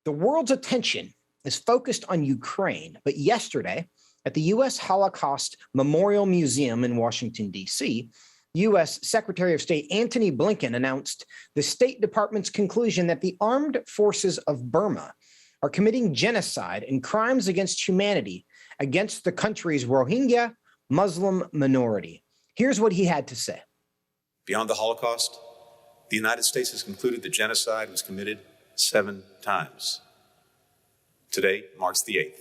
The world's attention is focused on Ukraine, but yesterday at the U.S. Holocaust Memorial Museum in Washington, D.C., U.S. Secretary of State Antony Blinken announced the State Department's conclusion that the armed forces of Burma are committing genocide and crimes against humanity against the country's Rohingya Muslim minority. Here's what he had to say. Beyond the Holocaust, the United States has concluded that genocide was committed 7 times. Today marks the 8th,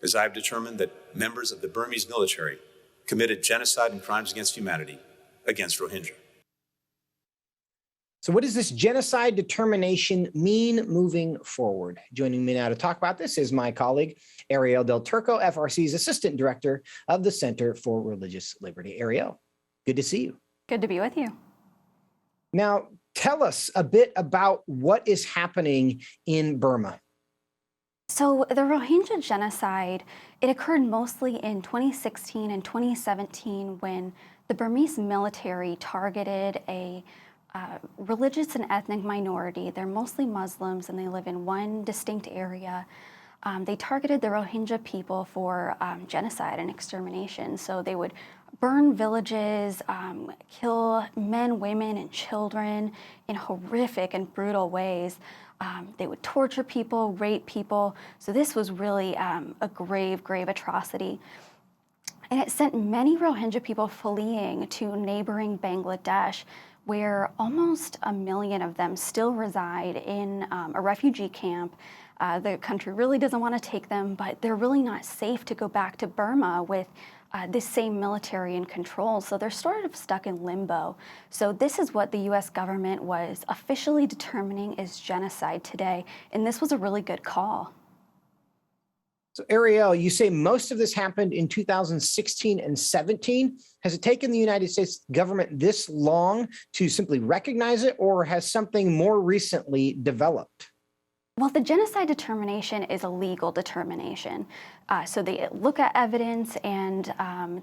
as I have determined that members of the Burmese military committed genocide and crimes against humanity against Rohingya. So what does this genocide determination mean moving forward? Joining me now to talk about this is my colleague, Arielle Del Turco, FRC's Assistant Director of the Center for Religious Liberty. Arielle, good to see you. Good to be with you. Now, tell us a bit about what is happening in Burma. So the Rohingya genocide, it occurred mostly in 2016 and 2017 when the Burmese military targeted a religious and ethnic minority. They're mostly Muslims and they live in one distinct area. They targeted the Rohingya people for genocide and extermination. So they would burn villages, kill men, women, and children in horrific and brutal ways. They would torture people, rape people. So this was really a grave, grave atrocity. And it sent many Rohingya people fleeing to neighboring Bangladesh, where almost 1 million of them still reside in a refugee camp. The country really doesn't want to take them, but they're really not safe to go back to Burma with this same military in control. So they're sort of stuck in limbo. So this is what the US government was officially determining is genocide today. And this was a really good call. So Arielle, you say most of this happened in 2016 and 17. Has it taken the United States government this long to simply recognize it, or has something more recently developed? Well, the genocide determination is a legal determination. So they look at evidence, and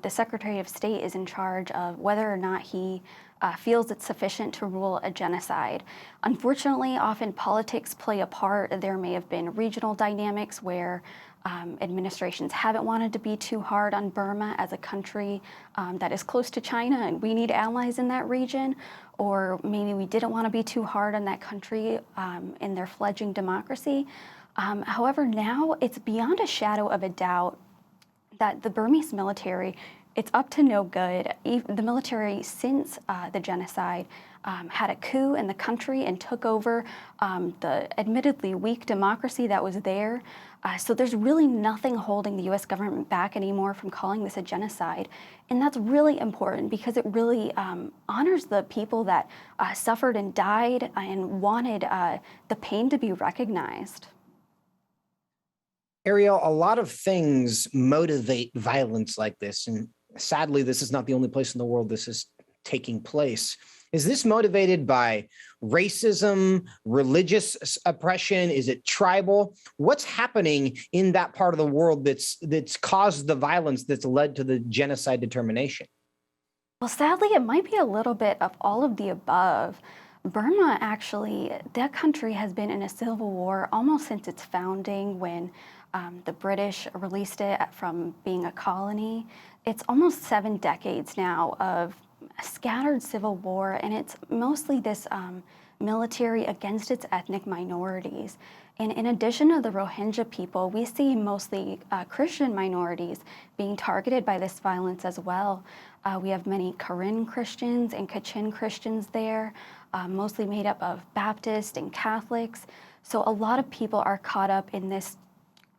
the Secretary of State is in charge of whether or not he feels it's sufficient to rule a genocide. Unfortunately, often politics play a part. There may have been regional dynamics where administrations haven't wanted to be too hard on Burma as a country that is close to China, and we need allies in that region. Or maybe we didn't want to be too hard on that country in their fledgling democracy. However, now it's beyond a shadow of a doubt that the Burmese military, it's up to no good. The military, since the genocide, had a coup in the country and took over the admittedly weak democracy that was there. So there's really nothing holding the US government back anymore from calling this a genocide. And that's really important because it really honors the people that suffered and died and wanted the pain to be recognized. Arielle, a lot of things motivate violence like this. And sadly, this is not the only place in the world this is taking place. Is this motivated by racism, religious oppression? Is it tribal? What's happening in that part of the world that's caused the violence that's led to the genocide determination? Well, sadly, it might be a little bit of all of the above. Burma, actually, that country has been in a civil war almost since its founding when the British released it from being a colony. It's almost 7 decades now of a scattered civil war, and it's mostly this military against its ethnic minorities. And in addition to the Rohingya people, we see mostly Christian minorities being targeted by this violence as well. We have many Karen Christians and Kachin Christians there, mostly made up of Baptists and Catholics. So a lot of people are caught up in this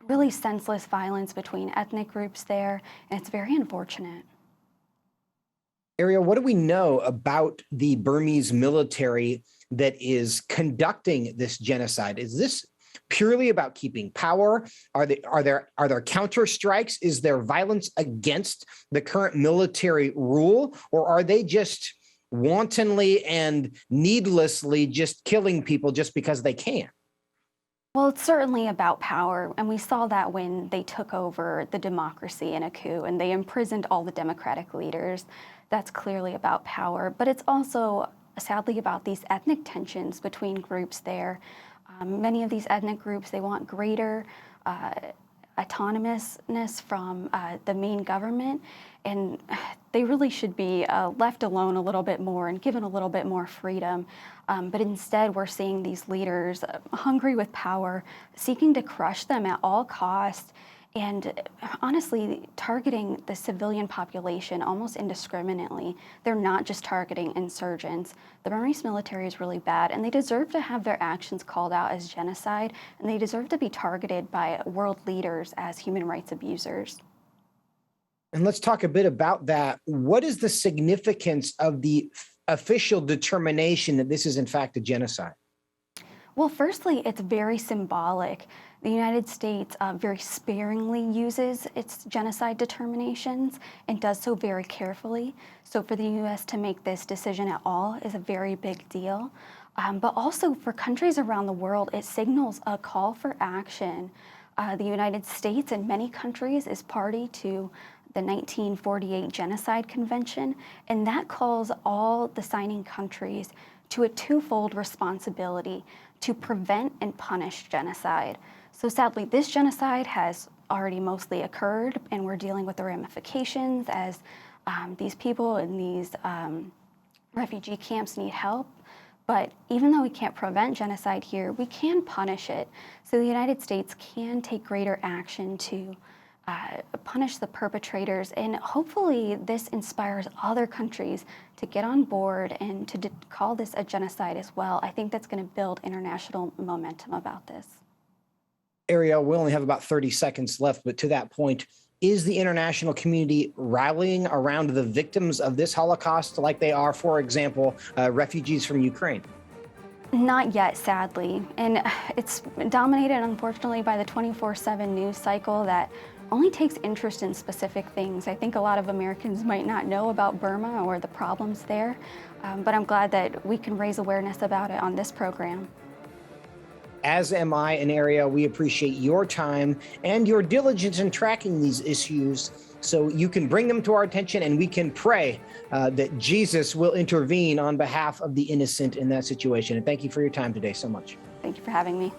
really senseless violence between ethnic groups there, and it's very unfortunate. Arielle, what do we know about the Burmese military that is conducting this genocide? Is this purely about keeping power? Are there counter strikes? Is there violence against the current military rule, or are they just wantonly and needlessly just killing people just because they can? Well, it's certainly about power, and we saw that when they took over the democracy in a coup and they imprisoned all the democratic leaders. That's clearly about power, but it's also sadly about these ethnic tensions between groups there. Many of these ethnic groups, they want greater autonomousness from the main government, and they really should be left alone a little bit more and given a little bit more freedom. But instead, we're seeing these leaders hungry with power, seeking to crush them at all costs, and honestly targeting the civilian population almost indiscriminately. They're not just targeting insurgents. The Burmese military is really bad, and they deserve to have their actions called out as genocide, and they deserve to be targeted by world leaders as human rights abusers. And let's talk a bit about that. What is the significance of the official determination that this is in fact a genocide? Well, firstly, it's very symbolic. The United States very sparingly uses its genocide determinations and does so very carefully. So for the U.S. to make this decision at all is a very big deal. But also for countries around the world, it signals a call for action. The United States and many countries is party to the 1948 Genocide Convention, and that calls all the signing countries to a twofold responsibility to prevent and punish genocide. So sadly, this genocide has already mostly occurred, and we're dealing with the ramifications as these people in these refugee camps need help. But even though we can't prevent genocide here, we can punish it. So the United States can take greater action to punish the perpetrators, and hopefully this inspires other countries to get on board and to call this a genocide as well. I think that's going to build international momentum about this. Arielle, we only have about 30 seconds left, but to that point, is the international community rallying around the victims of this Holocaust like they are, for example, refugees from Ukraine? Not yet, sadly. And it's dominated, unfortunately, by the 24/7 news cycle that only takes interest in specific things. I think a lot of Americans might not know about Burma or the problems there, but I'm glad that we can raise awareness about it on this program. As am I, and Arielle, we appreciate your time and your diligence in tracking these issues so you can bring them to our attention, and we can pray that Jesus will intervene on behalf of the innocent in that situation. And thank you for your time today so much. Thank you for having me.